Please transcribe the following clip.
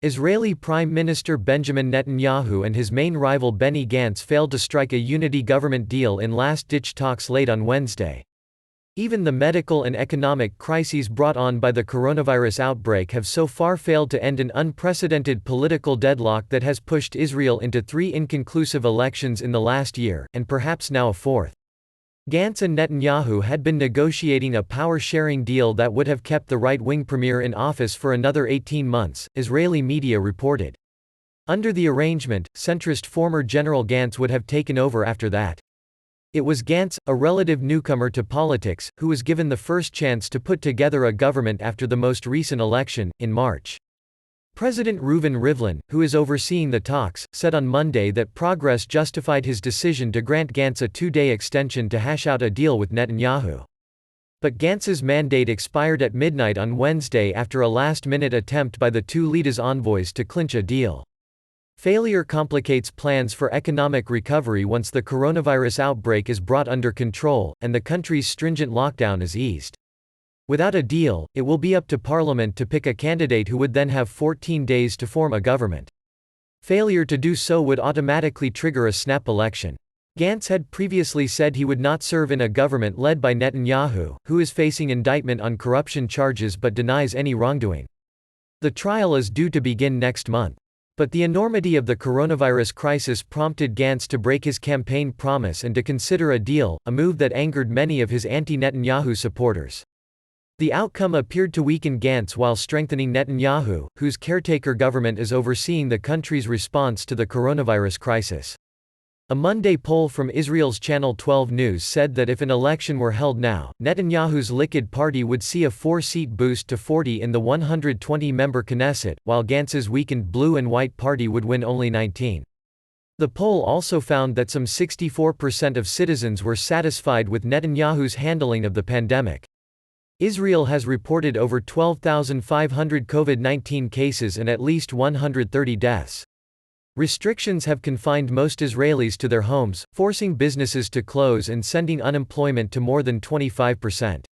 Israeli Prime Minister Benjamin Netanyahu and his main rival Benny Gantz failed to strike a unity government deal in last-ditch talks late on Wednesday. Even the medical and economic crises brought on by the coronavirus outbreak have so far failed to end an unprecedented political deadlock that has pushed Israel into 3 inconclusive elections in the last year, and perhaps now a 4th. Gantz and Netanyahu had been negotiating a power-sharing deal that would have kept the right-wing premier in office for another 18 months, Israeli media reported. Under the arrangement, centrist former General Gantz would have taken over after that. It was Gantz, a relative newcomer to politics, who was given the first chance to put together a government after the most recent election, in March. President Reuven Rivlin, who is overseeing the talks, said on Monday that progress justified his decision to grant Gantz a 2-day extension to hash out a deal with Netanyahu. But Gantz's mandate expired at midnight on Wednesday after a last-minute attempt by the two leaders' envoys to clinch a deal. Failure complicates plans for economic recovery once the coronavirus outbreak is brought under control, and the country's stringent lockdown is eased. Without a deal, it will be up to Parliament to pick a candidate who would then have 14 days to form a government. Failure to do so would automatically trigger a snap election. Gantz had previously said he would not serve in a government led by Netanyahu, who is facing indictment on corruption charges but denies any wrongdoing. The trial is due to begin next month. But the enormity of the coronavirus crisis prompted Gantz to break his campaign promise and to consider a deal, a move that angered many of his anti-Netanyahu supporters. The outcome appeared to weaken Gantz while strengthening Netanyahu, whose caretaker government is overseeing the country's response to the coronavirus crisis. A Monday poll from Israel's Channel 12 News said that if an election were held now, Netanyahu's Likud party would see a 4-seat boost to 40 in the 120-member Knesset, while Gantz's weakened Blue and White party would win only 19. The poll also found that some 64% of citizens were satisfied with Netanyahu's handling of the pandemic. Israel has reported over 12,500 COVID-19 cases and at least 130 deaths. Restrictions have confined most Israelis to their homes, forcing businesses to close and sending unemployment to more than 25%.